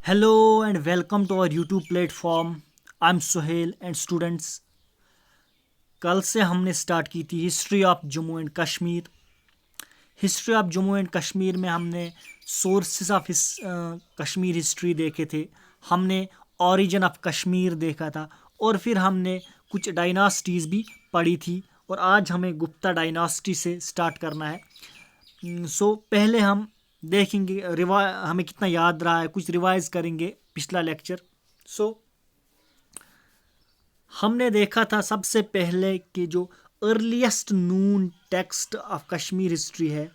Hello and welcome to our YouTube platform. I'm Sohail and students. कल से हमने start की थी history of Jammu and Kashmir. History of Jammu and Kashmir में हमने सोर्सेस ऑफ कश्मीर हिस्ट्री देखे थे। हमने ओरिजिन ऑफ कश्मीर देखा था और फिर हमने कुछ डायनास्टीज़ भी पढ़ी थी और आज हमें गुप्ता डायनास्टी से स्टार्ट करना है। पहले हम देखेंगे हमें कितना याद रहा है, कुछ रिवाइज करेंगे पिछला लेक्चर। हमने देखा था सबसे पहले कि जो earliest Noon text of Kashmir history है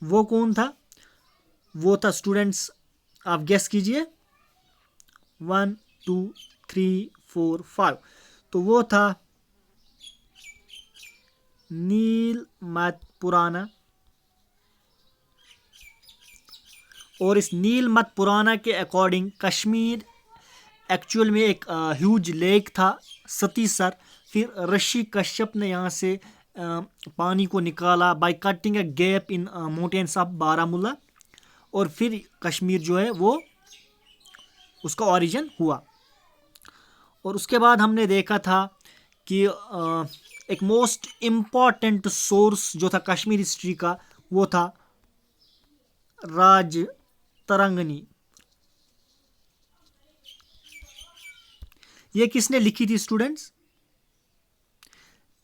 वो कौन था। वो था स्टूडेंट्स, आप गेस कीजिए। 1 2 3 4 5। तो वो था नील मत पुराना। और इस नील मत पुराना के अकॉर्डिंग कश्मीर एक्चुअल में एक ह्यूज लेक था, सतीसर। फिर ऋषि कश्यप ने यहाँ से पानी को निकाला by cutting a gap in mountains of Baramulla. और फिर कश्मीर जो है वो उसका ओरिजिन हुआ। और उसके बाद हमने देखा था कि एक मोस्ट इम्पॉर्टेंट सोर्स जो था कश्मीर हिस्ट्री का वो था राज तरंगनी। ये किसने लिखी थी स्टूडेंट्स?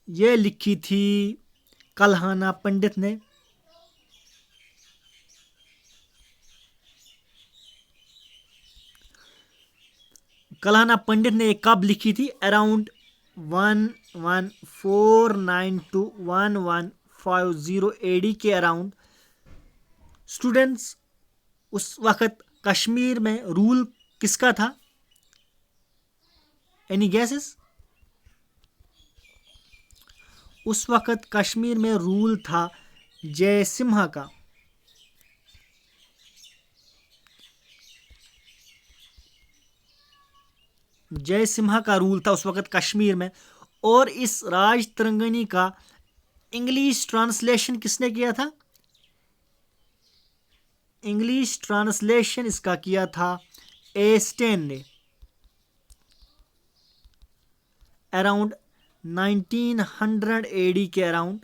ये लिखी थी कल्हाना पंडित ने। कल्हाना पंडित ने कब लिखी थी? अराउंड 1149 टू 1150 एडी के अराउंड। स्टूडेंट्स, उस वक्त कश्मीर में रूल किसका था? Any gases? उस वक्त कश्मीर में रूल था जयसिम्हा का। जयसिम्हा का रूल था उस वक्त कश्मीर में। और इस राज तरंगनी का इंग्लिश ट्रांसलेशन किसने किया था? इंग्लिश ट्रांसलेशन इसका किया था एस्टेन ने अराउंड 1900 एडी के अराउंड।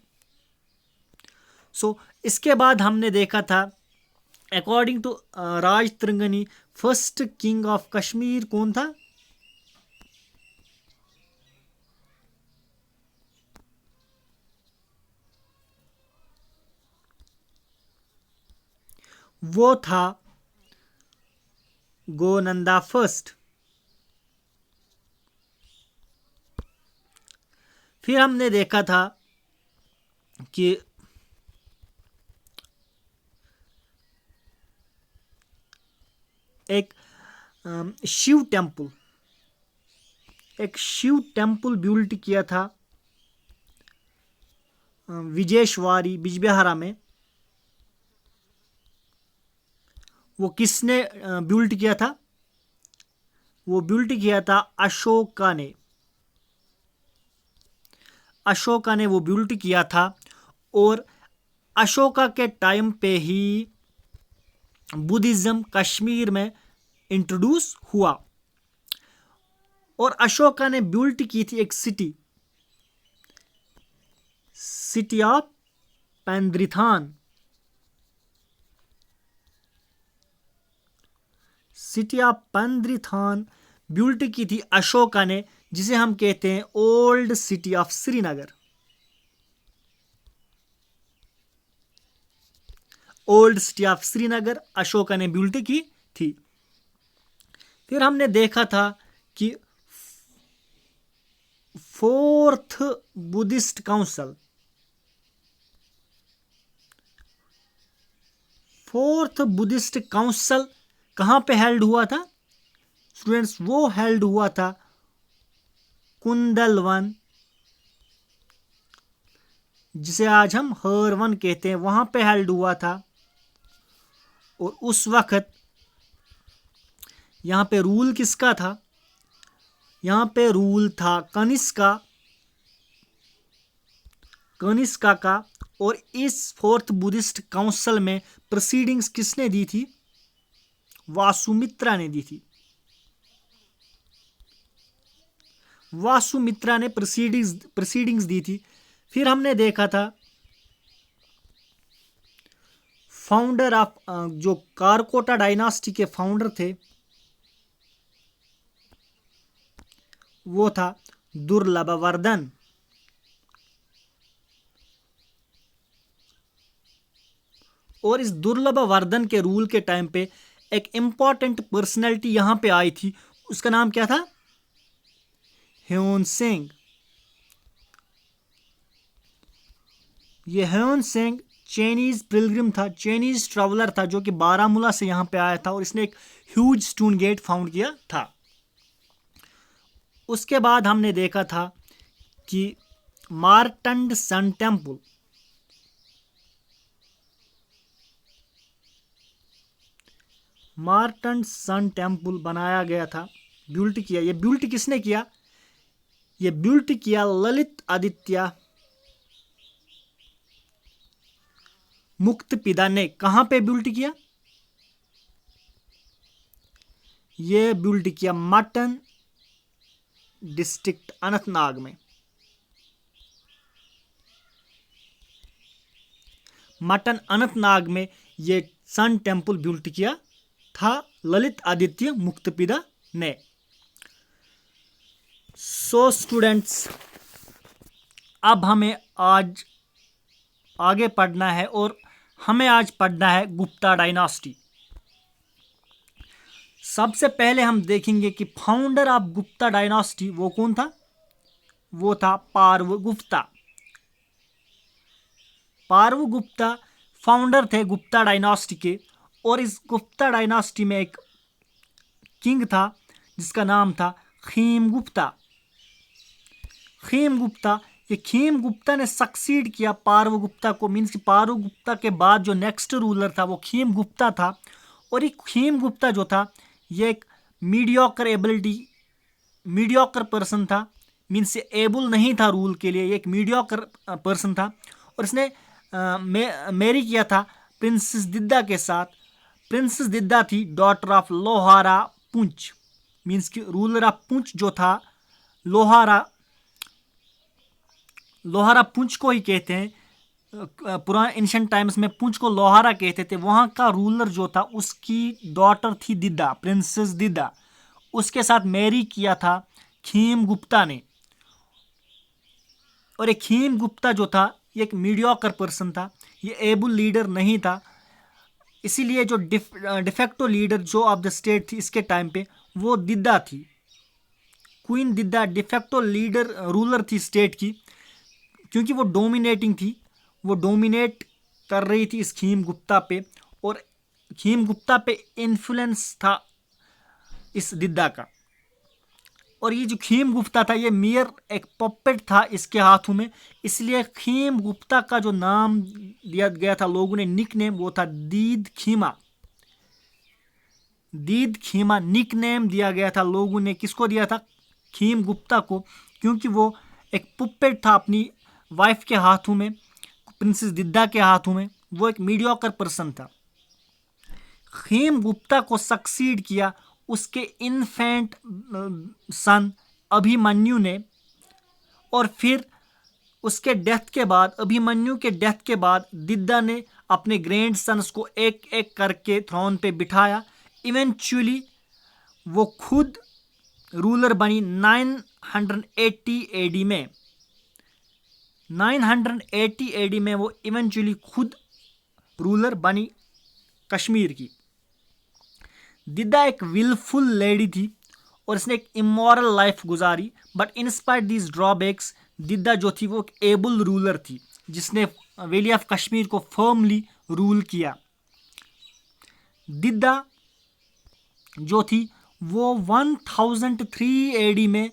इसके बाद हमने देखा था according to Rajatarangini first king of Kashmir कौन था? वो था गोनंदा फर्स्ट। फिर हमने देखा था कि एक शिव टेम्पल बिल्ड किया था विजेशवारी बिजबिहारा में। वो किसने बिल्ड किया था? वो बिल्ड किया था अशोका ने। अशोका ने वो बिल्ड किया था। और अशोका के टाइम पे ही बुद्धिज्म कश्मीर में इंट्रोड्यूस हुआ। और अशोका ने बिल्ड की थी एक city of Pandrethan. City of Pandrethan build की थी अशोका ने, जिसे हम कहते हैं old city of Srinagar. Old city of Srinagar Ashoka ने बिल्ड की थी। फिर हमने देखा था कि फोर्थ बुद्धिस्ट काउंसिल कहां पे हेल्ड हुआ था स्टूडेंट्स? वो हेल्ड हुआ था कुंदलवन, जिसे आज हम हरवन कहते हैं, वहां पे हेल्ड हुआ था। और उस वक्त यहां पे रूल किसका था? यहाँ पे रूल था कनिष्का कनिष्का का। और इस फोर्थ बुद्धिस्ट काउंसिल में प्रोसीडिंग्स किसने दी थी? वासुमित्रा ने दी थी। वासुमित्रा ने प्रोसीडिंग्स दी थी। फिर हमने देखा था फाउंडर ऑफ जो कारकोटा डायनास्टी के फाउंडर थे वो था दुर्लभवर्धन। और इस दुर्लभवर्धन के रूल के टाइम पे एक इंपॉर्टेंट पर्सनैलिटी यहां पे आई थी, उसका नाम क्या था? ह्यून सिंह। ये ह्यून सिंह चाइनीज पिलग्रिम था, चाइनीज ट्रैवलर था, जो कि बारामूला से यहां पे आया था और इसने एक ह्यूज स्टोन गेट फाउंड किया था। उसके बाद हमने देखा था कि मार्टंड सन टेम्पल, मार्टंड सन टेम्पल बनाया गया था, बिल्ट किया। ये बिल्ट किसने किया? ये बिल्ट किया ललित आदित्य मुक्तपिदा ने। कहां पे बिल्ट किया? ये बिल्ट किया मटन डिस्ट्रिक्ट अनंतनाग में। मटन अनंतनाग में ये सन टेम्पल बिल्ट किया था ललित आदित्य मुक्तपिदा ने। सो स्टूडेंट्स, अब हमें आज आगे पढ़ना है और हमें आज पढ़ना है गुप्ता डायनास्टी। सबसे पहले हम देखेंगे कि फाउंडर ऑफ गुप्ता डायनास्टी वो कौन था? वो था पार्वगुप्ता। पार्वगुप्ता फाउंडर थे गुप्ता डायनास्टी के। और इस गुप्ता डायनास्टी में एक किंग था जिसका नाम था खीमगुप्ता। खीमगुप्ता, ये खीमगुप्ता ने सक्सीड किया पार्वगुप्ता को। मीन्स कि पार्वगुप्ता के बाद जो नेक्स्ट रूलर था वो खीमगुप्ता था। और ये खीमगुप्ता जो था ये एक मीडियोकर पर्सन था। मीन्स एबल नहीं था रूल के लिए, ये एक मीडियोकर पर्सन था। और इसने मैरी किया था प्रिंसेस दिद्दा के साथ। प्रिंसेस दिद्दा थी daughter of Lohara Poonch. Means कि रूलर ऑफ पुंछ जो था लोहारा पुंछ को ही कहते हैं। पुराने एंशिएंट टाइम्स में पुंछ को लोहारा कहते थे। वहां का रूलर जो था उसकी डॉटर थी दिद्दा, प्रिंसेस दिद्दा। उसके साथ मैरी किया था खीमगुप्ता ने। और ये खीमगुप्ता जो था ये एक मीडियोकर पर्सन था, ये एबल लीडर नहीं था। इसीलिए जो डिफेक्टो लीडर जो ऑफ द स्टेट थी इसके टाइम पे वो दिद्दा थी। Queen Didda de facto leader ruler थी स्टेट की, क्योंकि वो डोमिनेटिंग थी, वो डोमिनेट कर रही थी इस खीमगुप्ता पे। और खीमगुप्ता पे इन्फ्लुएंस था इस दिद्दा का। और ये जो खीमगुप्ता था ये मियर एक पपेट था इसके हाथों में, इसलिए खीमगुप्ता का जो नाम दिया गया था लोगों ने निक नेम वो था दीद खीमा। दीद खीमा निक नेम दिया गया था लोगों ने। किसको दिया था? खीमगुप्ता को, क्योंकि वो एक पुपेट था अपनी वाइफ के हाथों में, प्रिंसेस दिद्दा के हाथों में। वो एक मीडियोकर पर्सन था। खीमगुप्ता को सक्सीड किया उसके इन्फेंट सन अभिमन्यु ने। और फिर उसके डेथ के बाद, अभिमन्यु के डेथ के बाद दिद्दा ने अपने ग्रैंड सन्स को एक एक करके थ्रोन पे बिठाया। इवेंचुअली वो खुद रूलर बनी 980 एडी में। 980 एडी में वो इवेंचुअली खुद रूलर बनी कश्मीर की। दिद्दा एक विलफुल लेडी थी और इसने एक इमोरल लाइफ गुजारी। But in spite these drawbacks Didda जो थी वो एक एबल रूलर थी जिसने वैली ऑफ कश्मीर को फर्मली रूल किया। दिद्दा जो थी वो 1003 एडी में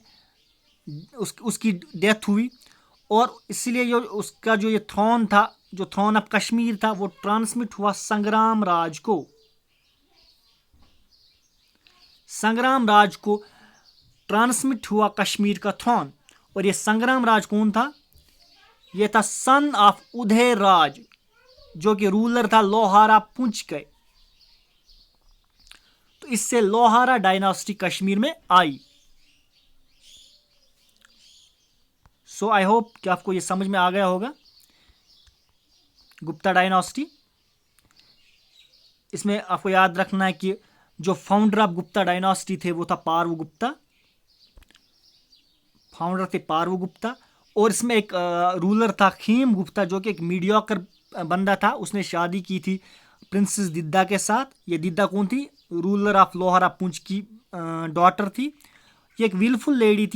उसकी डेथ हुई। और इसलिए उसका जो ये थ्रोन था, जो थ्रोन ऑफ कश्मीर था, वो ट्रांसमिट हुआ संग्राम राज को। संग्राम राज को ट्रांसमिट हुआ कश्मीर का थ्रोन। और ये संग्राम राज कौन था? ये था सन ऑफ उदय राज, जो कि रूलर था लोहारा पुंछ के। तो इससे लोहारा डायनास्टी कश्मीर में आई। सो आई होप कि आपको ये समझ में आ गया होगा गुप्ता डायनास्टी। इसमें आपको याद रखना है कि जो फाउंडर ऑफ गुप्ता डायनास्टी थे वो था पार्व गुप्ता, फाउंडर थे पार्व गुप्ता। और इसमें एक रूलर था खीम गुप्ता, जो कि एक मीडियोकर बंदा था। उसने शादी की थी प्रिंसेस दिद्दा के साथ। ये दिद्दा कौन थी? रूलर ऑफ लोहारा पुंछ की डॉटर थी। ये एक विलफुल लेडी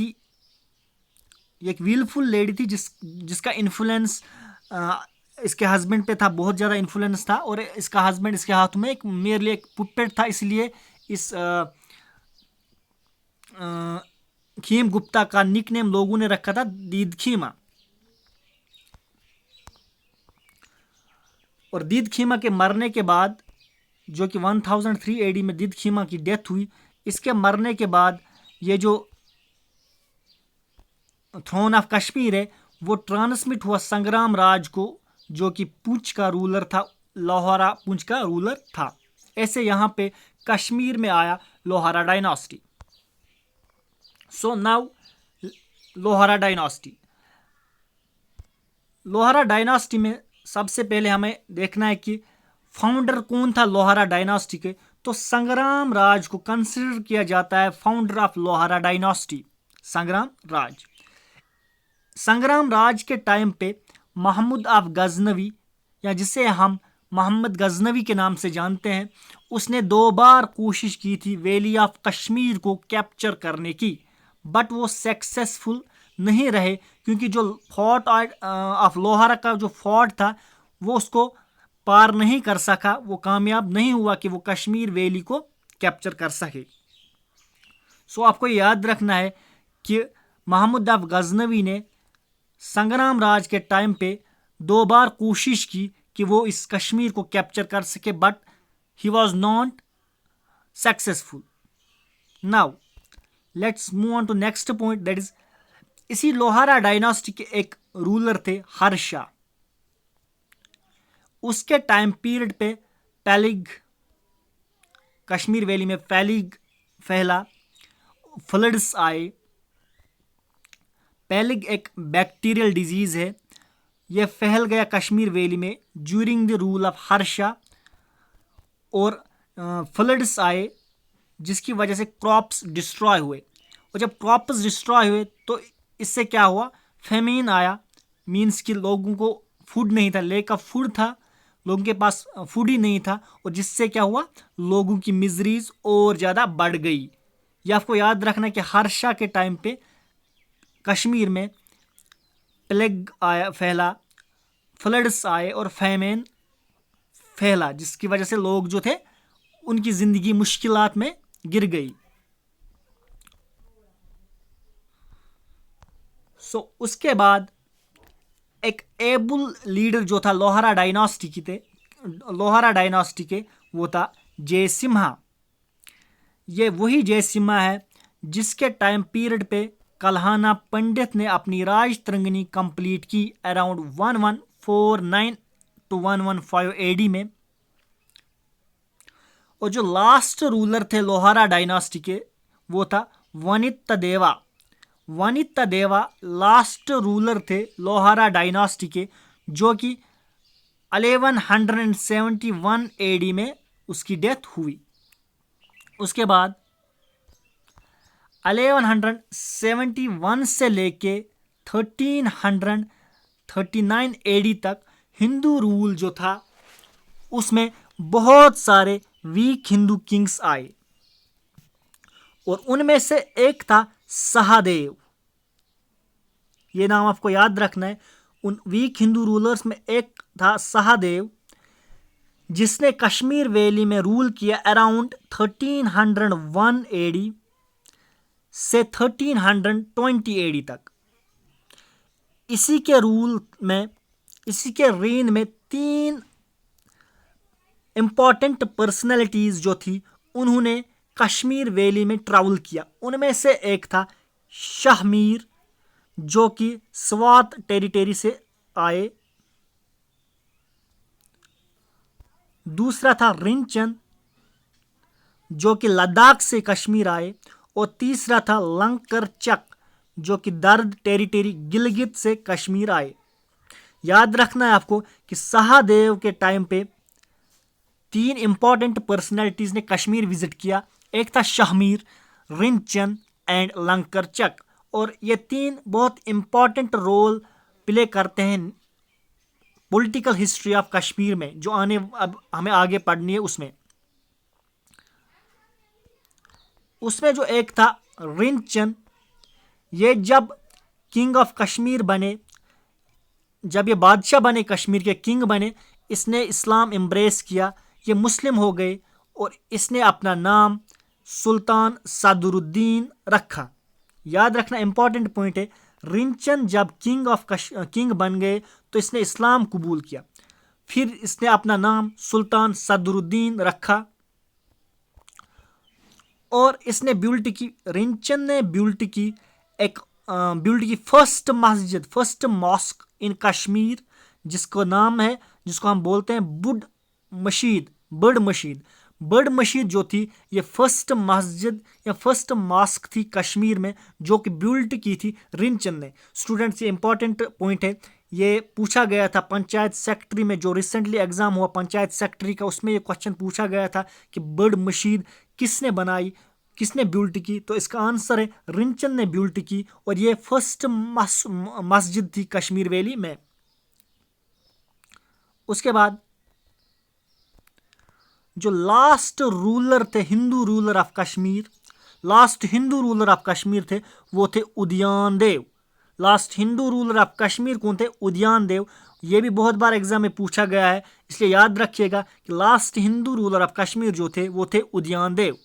थी, जिसका इन्फ्लुएंस इसके हस्बैंड पे था, बहुत ज़्यादा इन्फ्लुएंस था। और इसका हस्बैंड इसके हाथ में एक मेरली एक पुपेट था, इसलिए इस खीम गुप्ता का निकनेम लोगों ने रखा था दीद खीमा। और दीद खीमा के मरने के बाद, जो कि 1003 एडी में दीद खीमा की डेथ हुई, इसके मरने के बाद ये जो थ्रोन ऑफ कश्मीर है वो ट्रांसमिट हुआ संग्राम राज को, जो कि पुंछ का रूलर था, लोहारा पुंछ का रूलर था। ऐसे यहाँ पे कश्मीर में आया Lohara dynasty. So now Lohara dynasty. Lohara dynasty में सबसे पहले हमें देखना है कि फाउंडर कौन था लोहारा डायनास्टी के। तो संग्राम राज को कंसिडर किया जाता है फाउंडर ऑफ लोहारा डायनास्टी, संग्राम राज के टाइम पे महमूद ऑफ गजनवी, या जिसे हम मोहम्मद गजनवी के नाम से जानते हैं, उसने 2 बार कोशिश की थी वैली ऑफ कश्मीर को कैप्चर करने की, बट वो सक्सेसफुल नहीं रहे, क्योंकि जो फोर्ट ऑफ लोहारा का जो फोर्ट था वो उसको पार नहीं कर सका, वो कामयाब नहीं हुआ कि वो कश्मीर वैली को कैप्चर कर सके। सो आपको याद रखना है कि महमूद ऑफ गजनवी ने संग्राम राज के टाइम पे 2 बार कोशिश की कि वो इस कश्मीर को कैप्चर कर सके, but he was not successful. Now let's move on to next point, that is इसी लोहारा डायनास्टी के एक रूलर थे हर्षा। उसके टाइम पीरियड पे पैलिग, कश्मीर वैली में पैलिग फैला, फ्लड्स आए। पैलिग एक बैक्टीरियल डिजीज है, यह फैल गया कश्मीर वैली में during the rule of Harsha. और फ्लड्स आए जिसकी वजह से क्रॉप्स डिस्ट्रॉय हुए, और जब क्रॉप्स डिस्ट्रॉय हुए तो इससे क्या हुआ, फेमिन आया, मीन्स कि लोगों को फूड नहीं था, लेक ऑफ फूड था, लोगों के पास फूड ही नहीं था, और जिससे क्या हुआ, लोगों की मिजरीज और ज़्यादा बढ़ गई। यह आपको याद रखना है कि हर्षा के टाइम पे कश्मीर में प्लेग आया, फैला, फ्लड्स आए और फेमिन फैला, जिसकी वजह से लोग जो थे उनकी ज़िंदगी मुश्किलात में गिर गई। उसके बाद एक एबुल लीडर जो था लोहारा डायनास्टी के, वो था जयसिम्हा। ये वही जयसिम्हा है जिसके टाइम पीरियड पे कल्हाना पंडित ने अपनी राज तरंगिनी कंप्लीट की अराउंड 1149 टू 115 एडी में। और जो लास्ट रूलर थे लोहारा डायनास्टी के वो था वनिता देवा लास्ट रूलर थे लोहारा डायनास्टी के, जो कि 1171 एडी में उसकी डेथ हुई। उसके बाद 1171 से लेके 1339 एडी तक हिंदू रूल जो था उसमें बहुत सारे वीक हिंदू किंग्स आए, और उनमें से एक था सहदेव। ये नाम आपको याद रखना है। उन वीक हिंदू रूलर्स में एक था सहदेव, जिसने कश्मीर वैली में रूल किया अराउंड 1301 एडी से 1320 एडी तक। इसी के रेन में 3 इंपॉर्टेंट पर्सनैलिटीज जो थी उन्होंने कश्मीर वैली में ट्रैवल किया। उनमें से एक था शाहमीर, जो कि स्वात टेरिटरी से आए, दूसरा था रिंचन जो कि लद्दाख से कश्मीर आए, और तीसरा था लंकरचक जो कि दर्द टेरिटरी गिलगित से कश्मीर आए। याद रखना है आपको कि सहादेव के टाइम पे 3 इंपॉर्टेंट पर्सनैलिटीज ने कश्मीर विजिट किया, एक था शाहमीर, रिंचन एंड लंकरचक, और ये 3 बहुत इंपॉर्टेंट रोल प्ले करते हैं पॉलिटिकल हिस्ट्री ऑफ कश्मीर में, जो अब हमें आगे पढ़नी है। उसमें जो एक था रिंचन, ये जब किंग ऑफ कश्मीर बने, जब ये बादशाह बने, कश्मीर के किंग बने, इसने इस्लाम एम्ब्रेस किया, ये मुस्लिम हो गए, और इसने अपना नाम सुल्तान सदरुद्दीन रखा। याद रखना इंपॉर्टेंट पॉइंट है, रिंचन जब किंग बन गए तो इसने इस्लाम कबूल किया, फिर इसने अपना नाम सुल्तान सदरुद्दीन रखा, और इसने बिल्ड की, रिंचन ने बिल्ड की फर्स्ट मस्जिद, फर्स्ट मॉस्क इन कश्मीर, जिसको हम बोलते हैं बर्ड मशीद जो थी, ये फर्स्ट मस्जिद या फर्स्ट मॉस्क थी कश्मीर में, जो कि बिल्ड की थी रिंचन ने। स्टूडेंट्स, ये इंपॉर्टेंट पॉइंट है, ये पूछा गया था पंचायत सेक्रेटरी में, जो रिसेंटली एग्जाम हुआ पंचायत सेक्रेटरी का, उसमें ये क्वेश्चन पूछा गया था कि बर्ड मशीद किसने बनाई, किसने बिल्ड की, तो इसका आंसर है रिंचन ने बिल्ड की, और ये फर्स्ट मस्जिद थी कश्मीर वैली में। उसके बाद जो लास्ट रूलर थे, Hindu ruler of Kashmir, last Hindu ruler of Kashmir थे, वो थे Udayan Dev. Last Hindu ruler of Kashmir कौन थे? उदयन देव। ये भी बहुत बार एग्जाम में पूछा गया है, इसलिए याद रखिएगा कि last Hindu ruler of Kashmir जो थे वो थे उदयन देव।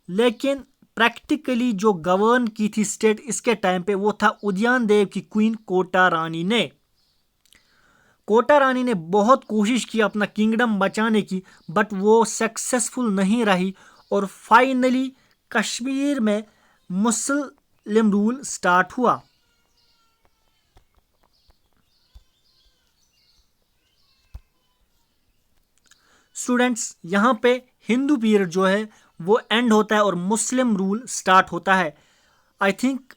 लेकिन प्रैक्टिकली जो गवर्न की थी स्टेट इसके टाइम पे, वो था उदयन देव की क्वीन कोटा रानी ने। कोटा रानी ने बहुत कोशिश की अपना किंगडम बचाने की, बट वो सक्सेसफुल नहीं रही, और फाइनली कश्मीर में मुस्लिम रूल स्टार्ट हुआ। स्टूडेंट्स, यहां पे हिंदू पीरियड जो है वो एंड होता है और मुस्लिम रूल स्टार्ट होता है। आई थिंक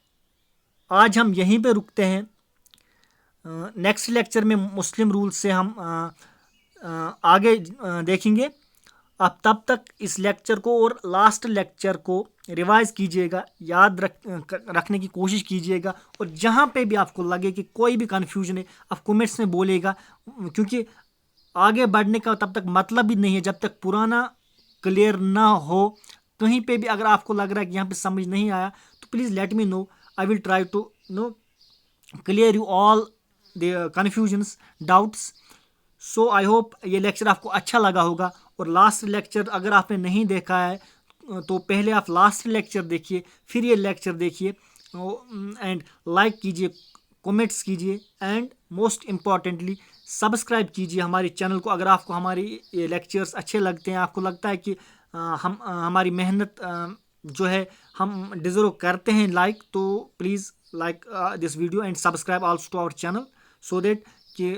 आज हम यहीं पे रुकते हैं। नेक्स्ट लेक्चर में मुस्लिम रूल से हम आगे देखेंगे। आप तब तक इस लेक्चर को और लास्ट लेक्चर को रिवाइज कीजिएगा, याद रखने की कोशिश कीजिएगा, और जहाँ पे भी आपको लगे कि कोई भी कन्फ्यूजन है आप कमेंट्स में बोलिएगा, क्योंकि आगे बढ़ने का तब तक मतलब ही नहीं है जब तक पुराना क्लियर ना हो। कहीं पे भी अगर आपको लग रहा है कि यहाँ पे समझ नहीं आया तो please let me know, I will try to clear you all the confusions, doubts. So I hope ये लेक्चर आपको अच्छा लगा होगा, और लास्ट लेक्चर अगर आपने नहीं देखा है तो पहले आप लास्ट लेक्चर देखिए, फिर ये लेक्चर देखिए, एंड लाइक कीजिए, कमेंट्स कीजिए, एंड मोस्ट इम्पॉर्टेंटली सब्सक्राइब कीजिए हमारे चैनल को। अगर आपको हमारी ये लेक्चर्स अच्छे लगते हैं, आपको लगता है कि हमारी मेहनत जो है हम डिज़र्व करते हैं लाइक, तो please like this video and subscribe also to our channel, so that कि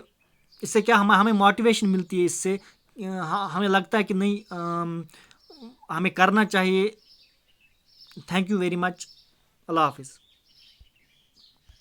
इससे क्या हमें मोटिवेशन मिलती है, इससे हमें लगता है कि नहीं हमें करना चाहिए। Thank you very much. Allah हाफिज़।